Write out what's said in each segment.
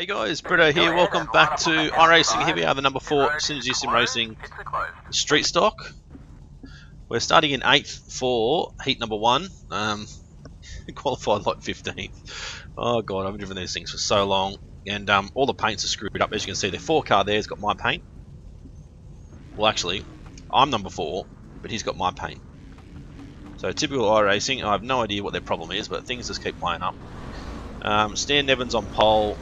Hey guys, Brito here. Welcome back to iRacing. Here we are, the number 4 Synergy Sim Racing Street Stock. We're starting in 8th for heat number 1. Qualified like 15th. Oh god, I've driven these things for so long, and all the paints are screwed up. As you can see, the 4 car there's got my paint. Well, actually, I'm number 4, but he's got my paint. So typical iRacing. I have no idea what their problem is, but things just keep playing up. Stan Nevins on pole.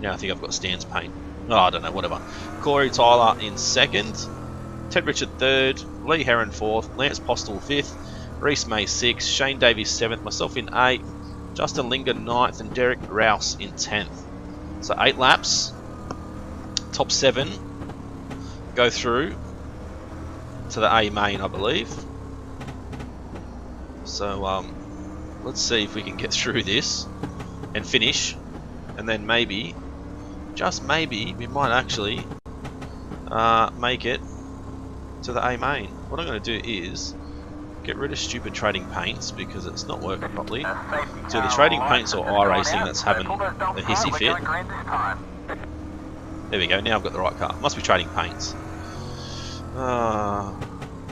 Now I think I've got Stan's paint. Oh, I don't know, whatever. Corey Tyler in 2nd. Ted Richard 3rd. Lee Heron 4th. Lance Postel 5th. Reese May 6th. Shane Davies 7th. Myself in 8th. Justin Linger 9th. And Derek Rouse in 10th. So 8 laps. Top 7 go through to the A main, I believe. So let's see if we can get through this and finish. And then maybe, just maybe, we might actually make it to the A main. What I'm going to do is get rid of stupid trading paints because it's not working properly. So the trading paints or iRacing that's having a hissy fit. There we go, now I've got the right car. Must be trading paints.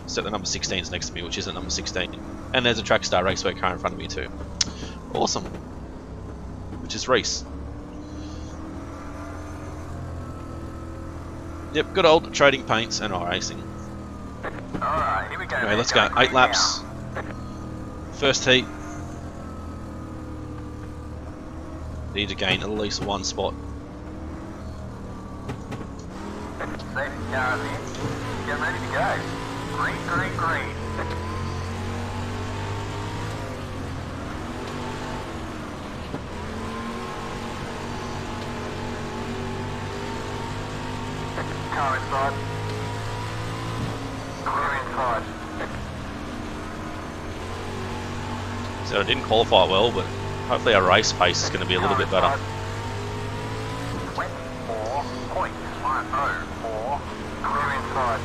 Except the number 16 is next to me, which isn't number 16. And there's a Trackstar Raceway car in front of me too. Awesome. Which is Reese. Yep, good old trading paints and iRacing. Alright, here we go. Anyway, let's go. 8 laps. First heat. Need to gain at least 1 spot. Safety cars in. Get ready to go. Green, green, green. Car inside. Clear inside. So I didn't qualify well, but hopefully our race pace is going to be a little bit better. 24.104. Clear inside.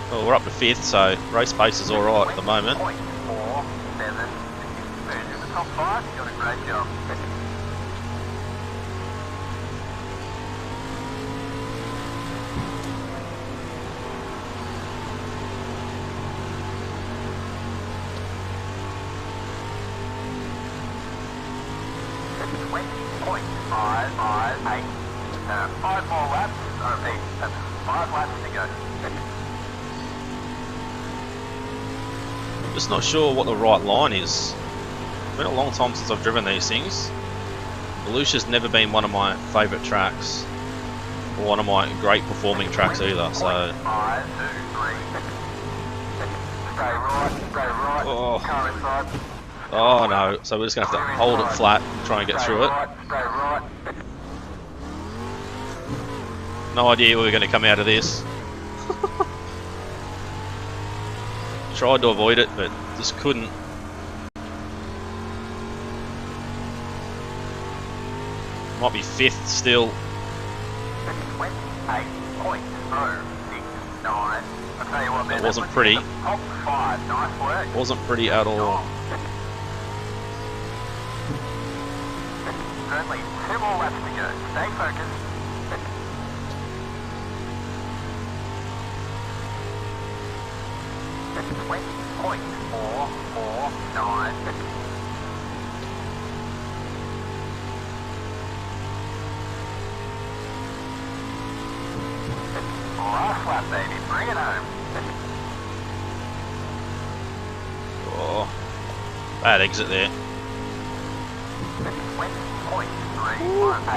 Well, we're up to 5th, so race pace is alright at the moment. 0.47. In the top 5, you got a great job. .558. 5 more laps. I repeat, that's 5 laps to go. Just not sure what the right line is. It's been a long time since I've driven these things. Volusia's never been one of my favourite tracks, or one of my great performing tracks either. So, oh no! So we're just gonna have to hold it flat and try and get through it. No idea where we're gonna come out of this. Tried to avoid it, but just couldn't. Might be 5th still. 28.069. That wasn't pretty. Top 5, nice work. Wasn't pretty at all. Only 2 more laps to go. Stay focused. .449. Last lap, baby. Bring it home. Oh, bad exit there. 20.318. I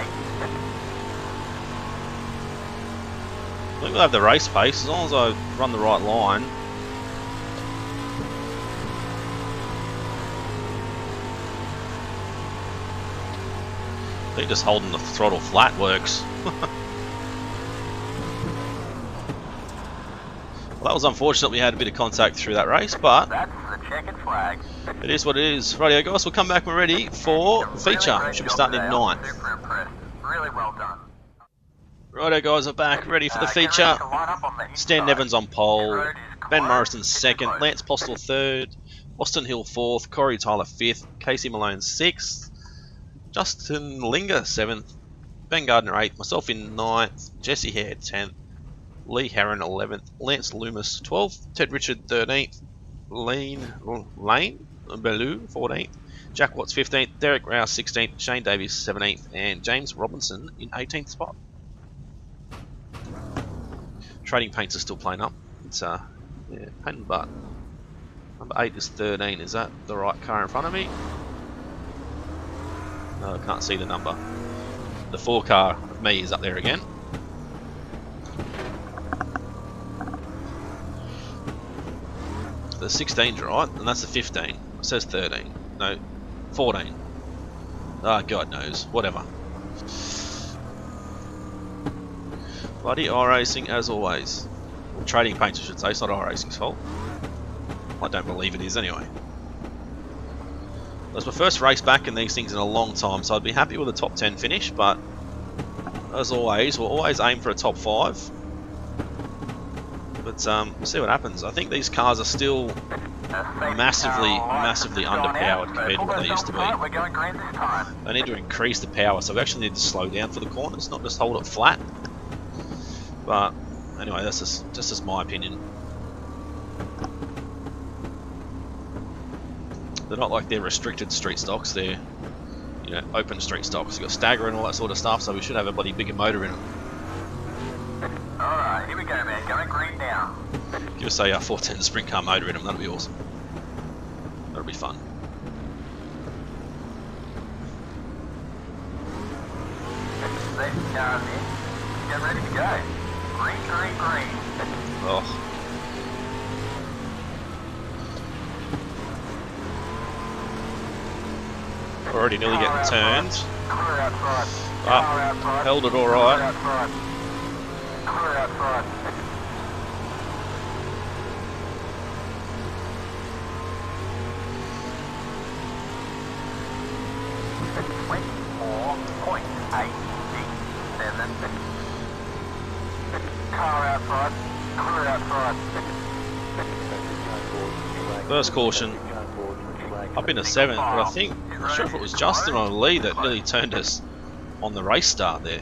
think we'll have the race pace as long as I run the right line. I think just holding the throttle flat works. Well, that was unfortunate. We had a bit of contact through that race, but That's the checkered flag. it is what it is. Rightio guys, we'll come back when we're ready for the feature. Really Should be starting in 9th. Super impressed. Really well done. Righto guys, we're back, ready for the feature. Stan Nevins on pole, Ben Morrison second, Lance Postel third, Austin Hill fourth, Corey Tyler fifth, Casey Malone sixth, Justin Linger seventh, Ben Gardner eighth, myself in ninth, Jesse Hare 10th, Lee Heron 11th, Lance Loomis 12th, Ted Richard 13th, Lane Bellew 14th, Jack Watts 15th, Derek Rouse 16th, Shane Davies 17th, and James Robinson in 18th spot. Trading paints are still playing up. It's yeah, pain in the butt. Number 8 is 13. Is that the right car in front of me? No, I can't see the number. The 4 car of me is up there again. The 16's right, and that's the 15. It says 13. No, 14. Ah, God knows. Whatever. Bloody iRacing as always. Well, trading paints I should say, it's not iRacing's fault. I don't believe it is anyway. It was my first race back in these things in a long time, so I'd be happy with a top 10 finish, but as always, we'll always aim for a top 5. But we'll see what happens. I think these cars are still massively underpowered compared to what they used to be. They need to increase the power, so we actually need to slow down for the corners, not just hold it flat. But anyway, that's just my opinion. They're not like they're restricted street stocks, they're, you know, open street stocks. You've got stagger and all that sort of stuff, so we should have a bloody bigger motor in them. Alright, here we go, man. Going green now. Give us a 410 sprint car motor in them, that'll be awesome. That'll be fun. Safety cars in. Get ready to go. Green, green, green. Oh. Already nearly getting turned. But held it alright. Clear out front. Car out front. Clear out front. First caution. Up into 7th, but I think, I'm not sure if it was Justin or Lee that nearly turned us on the race start there.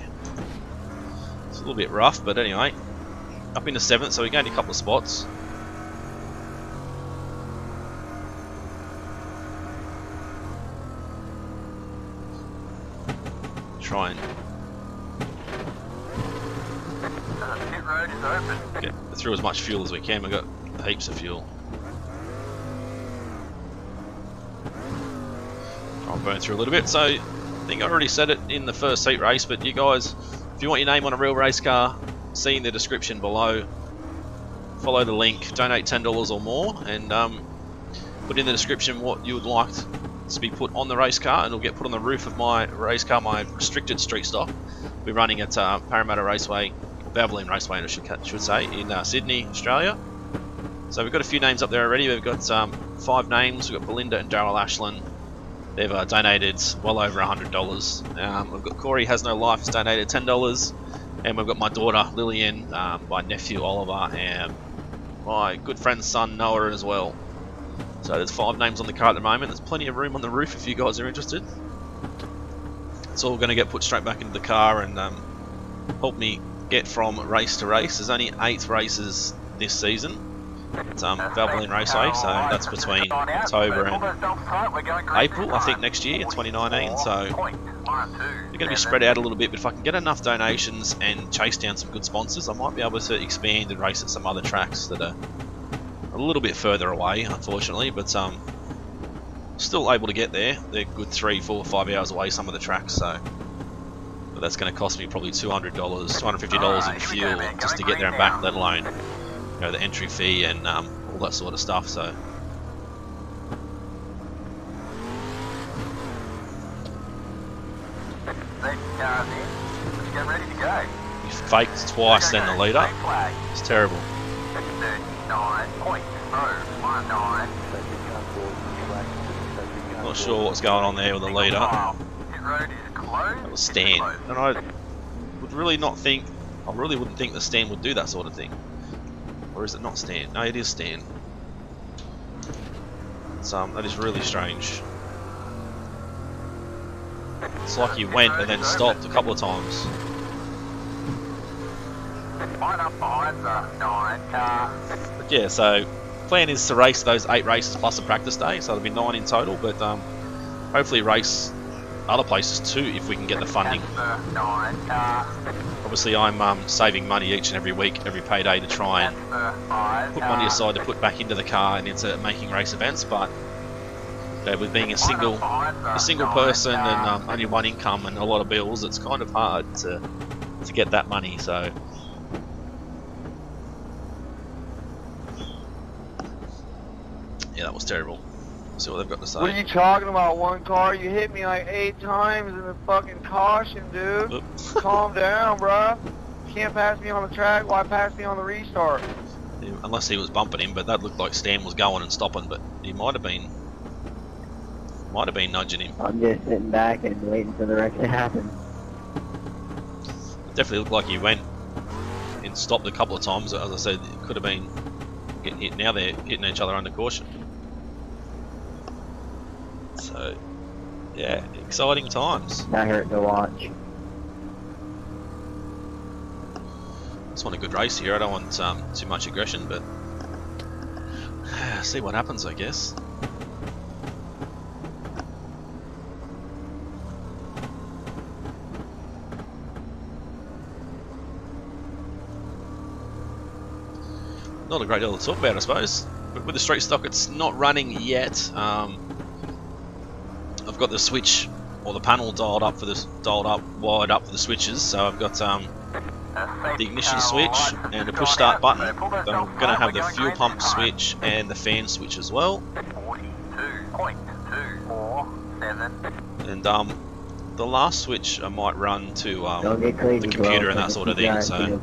It's a little bit rough, but anyway. Up into 7th, so we gained a couple of spots. Try and Pit road is open. get through as much fuel as we can. We've got heaps of fuel. I'll burn through a little bit. So I think I already said it in the first heat race, but you guys, if you want your name on a real race car, see in the description below. Follow the link, donate $10 or more, and put in the description what you would like to be put on the race car, and it'll get put on the roof of my race car, my restricted street stock. We're running at Parramatta Raceway, or Valvoline Raceway, I should say, in Sydney, Australia. So we've got a few names up there already. We've got 5 names. We've got Belinda and Daryl Ashland. They've donated well over $100. We've got COREYHASNOLIFE has donated $10, and we've got my daughter Lillian, my nephew Oliver, and my good friend's son Noah as well. So there's 5 names on the car at the moment. There's plenty of room on the roof if you guys are interested. It's all going to get put straight back into the car and help me get from race to race. There's only 8 races this season. It's Valvoline Raceway, so that's between October and April, I think, next year, 2019. So they're going to be spread out a little bit, but if I can get enough donations and chase down some good sponsors, I might be able to expand and race at some other tracks that are a little bit further away, unfortunately, but still able to get there. They're good 3, 4, 5 hours away, some of the tracks, so but that's going to cost me probably $200, $250 in fuel just to get there and back, let alone, you know, the entry fee and all that sort of stuff. So Get ready to go. he faked twice then the leader. It's terrible. 39.019. Not sure what's going on there with the leader. That was Stan, and I would really not think I really wouldn't think the stand would do that sort of thing. Or is it not stand? No, it is stand. It's, that is really strange. It's like you went and then stopped a couple of times. Line up behind the 9 car. But yeah, so plan is to race those 8 races plus a practice day, so it'll be 9 in total. But hopefully race other places too if we can get the funding. Obviously, I'm saving money each and every week, every payday to try and put money aside to put back into the car and into making race events. But with being a single person and only one income and a lot of bills, it's kind of hard to get that money. So. Yeah, that was terrible. Let's see what they've got to say. What are you talking about? One car? You hit me like 8 times in the fucking caution, dude. Oops. Calm down, bruh. You can't pass me on the track. Why pass me on the restart? Yeah, unless he was bumping him, but that looked like Stan was going and stopping. But he might have been nudging him. I'm just sitting back and waiting for the wreck to happen. It definitely looked like he went and stopped a couple of times. As I said, it could have been getting hit. Now they're hitting each other under caution. So, yeah, exciting times. That hurt to watch. Just want a good race here. I don't want too much aggression, but see what happens, I guess. Not a great deal to talk about, I suppose. But with the street stock, it's not running yet. I've got the switch or the panel wired up for the switches. So I've got the ignition switch and the push start button. I'm going to have the fuel pump switch and the fan switch as well. 42.247. And the last switch I might run to Don't get crazy, the computer bro, and that sort of thing. So.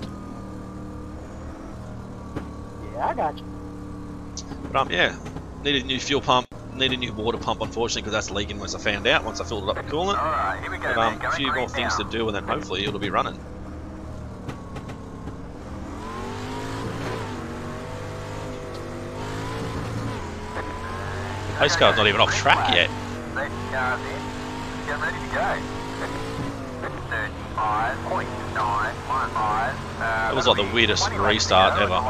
Yeah, I got you. But yeah, need a new fuel pump, need a new water pump, unfortunately, because that's leaking once I found out, once I filled it up with coolant. Alright, here we go. But a few more things to do, and then hopefully it'll be running. The pace car's not even off track yet. Get ready to go. 35.915. It was like the weirdest restart ever.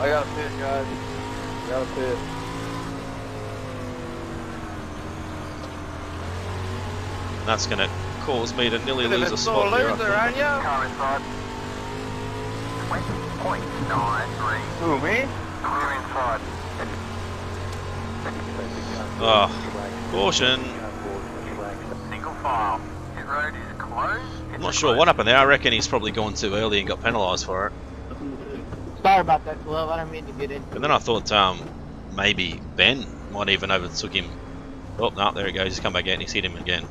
I got a pit, guys. Got a pit. That's going to cause me to nearly lose a Sore spot here. loser, aren't you? Car inside. 20.93. Who, me? Clear inside. Oh, caution. Single file. Pit road is closed. I'm not sure what happened there. I reckon he's probably gone too early and got penalised for it. Sorry about that, Glove. I didn't mean to get in. And then I thought maybe Ben might even overtook him. Oh, no, there he goes. He's come back out and he's hit him again.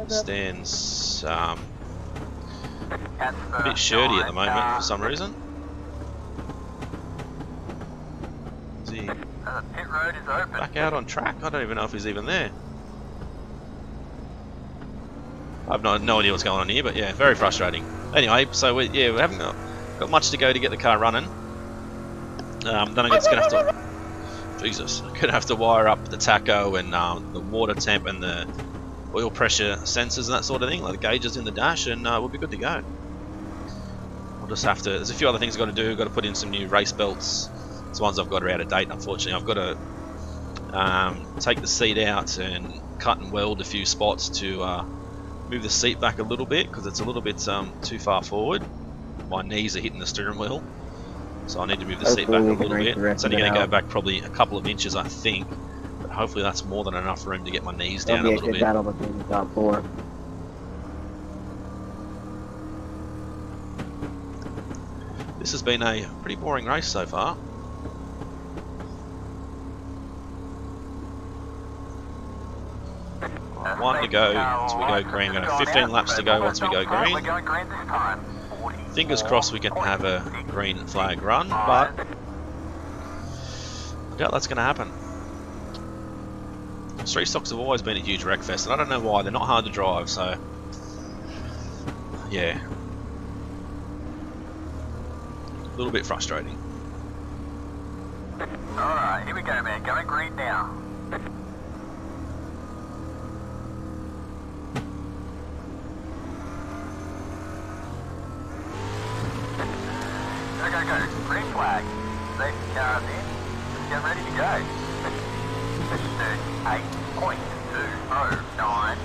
Stan's a bit shirty at the moment for some reason. Is he Pit road is open. back out on track? I don't even know if he's even there. I've no idea what's going on here, but yeah, very frustrating. Anyway, so we haven't got much to go to get the car running. Then I'm just gonna have to. Jesus, I'm gonna have to wire up the tacho and the water temp and the oil pressure sensors and that sort of thing, like the gauges in the dash, and we'll be good to go. We'll just have to. There's a few other things I've got to do. Got to put in some new race belts. These ones I've got are out of date, unfortunately. I've got to take the seat out and cut and weld a few spots to move the seat back a little bit because it's a little bit too far forward. My knees are hitting the steering wheel, so I need to move the seat back a little bit. It's only going to go back probably a couple of inches, I think, but hopefully that's more than enough room to get my knees down a little bit. Battle between the top 4. This has been a pretty boring race so far. One to go once we go green. We're going to have 15 laps to go once we go green. We're going green this time. Fingers crossed we can have a green flag run, but I doubt that's going to happen. Street stocks have always been a huge wreck fest, and I don't know why. They're not hard to drive, so yeah, a little bit frustrating. Alright, here we go, man. Going green now. Go, go, go. Green flag. Safety cars in. Let's get ready to go. 38.209.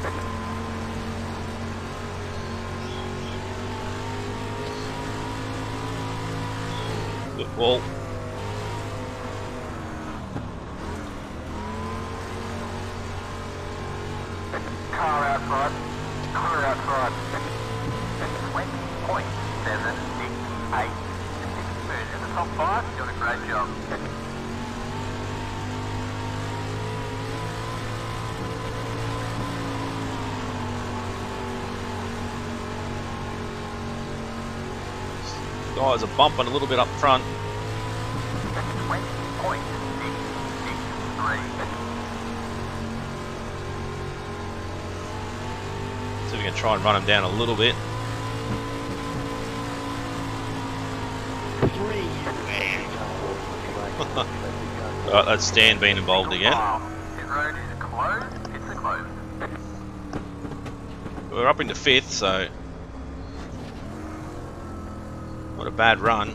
Good ball. Car out front. Clear out front. 20.768. In the top 5, you're doing a great job. Guys are bumping a little bit up front. 20.663. So we can try and run them down a little bit. Alright, that's Stan being involved again. Pit road is closed. Pits are closed. We're up into 5th, so not a bad run.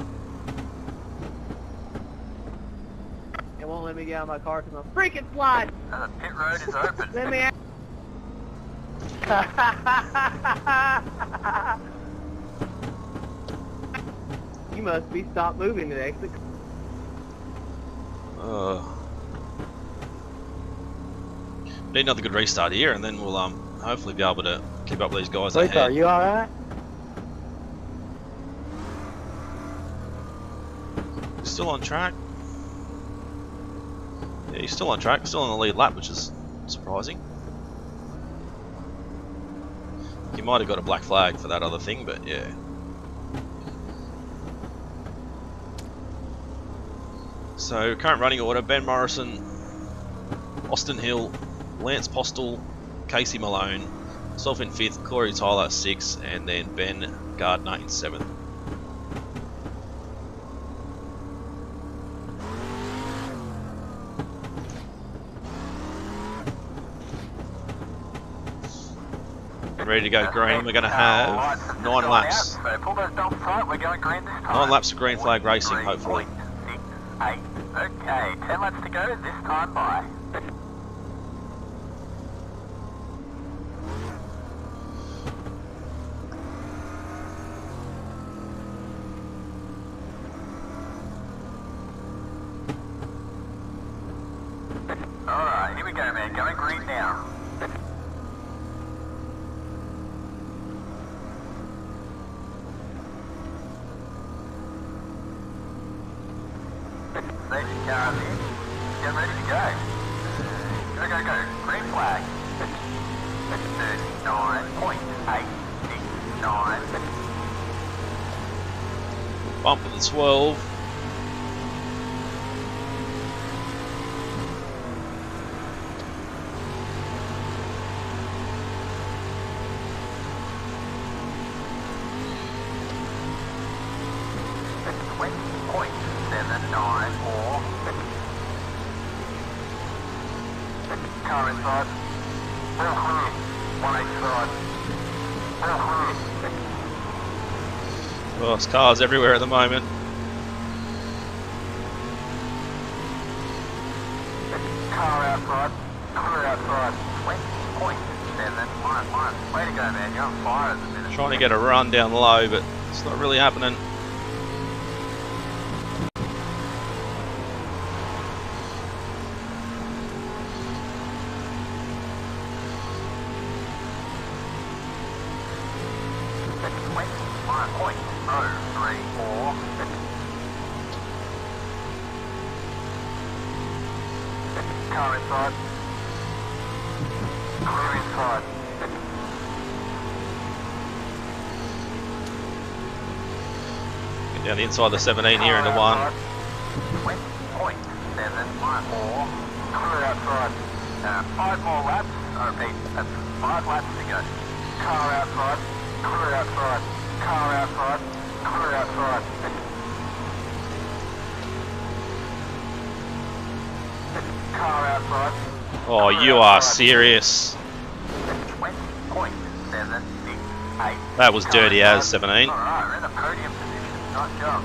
It won't let me get out of my car because I'm freaking flying. The pit road is open. Let me out. You must be stop moving to exit. Need another good restart here, and then we'll hopefully be able to keep up with these guys Are ahead. you alright? Still on track. Yeah, he's still on track. Still on the lead lap, which is surprising. He might have got a black flag for that other thing, but yeah. So current running order: Ben Morrison, Austin Hill, Lance Postel, Casey Malone, myself in 5th, Corey Tyler 6th, and then Ben Gardner in 7th. Ready to go green. We're going to have 9 laps. So pull those belts tight. We're going green this time. 9 laps of green flag racing, hopefully. 6, 8. Okay, 10 laps to go. This time by. Alright, here we go, man. Going green now. Safety cars in. Get ready to go. Go, go, go. Green flag. 39.869. Bump with the 12. Car inside. All clear. 185. All clear. Oh, there's cars everywhere at the moment. Car outside. Clear outside. 20.711. Way to go, man. You're on fire at the minute. Trying to get a run down low, but it's not really happening. Car inside. Clear inside. Get down the inside of the 17 here into 1. 20.714. Clear outside. 5 more laps. I repeat, that's 5 laps to go. Car outside. Clear outside. Car outside. Clear outside. Car outside. Oh, you are serious. 20.768. That was dirty as 17. Alright, we're in the podium position. Nice job.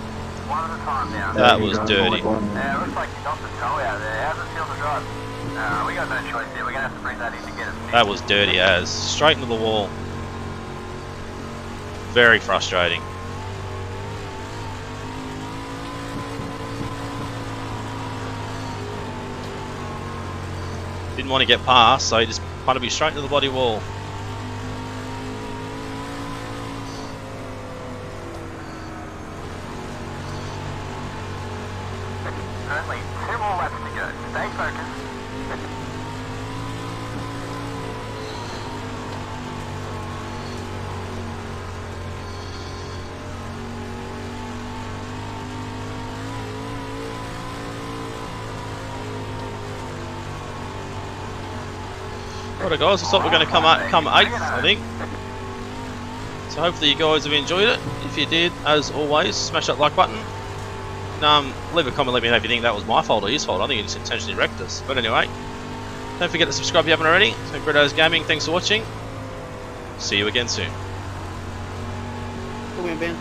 One at a time now. That was dirty. Yeah, looks like you knocked the toe out there. How's it feel to drive? We got no choice here. We're going to have to bring that in to get us fixed. That was dirty as. Straight into the wall. Very frustrating. Didn't want to get past, so he just punted me straight into the bloody wall. Only 2 more laps to go. Stay focused. Alright guys, I thought we were going to come 8th, I think. So hopefully you guys have enjoyed it. If you did, as always, smash that like button. Leave a comment, let me know if you think that was my fault or his fault. I think he just intentionally wrecked us. But anyway, don't forget to subscribe if you haven't already. So Obutto Gaming, thanks for watching. See you again soon. Come in, Ben.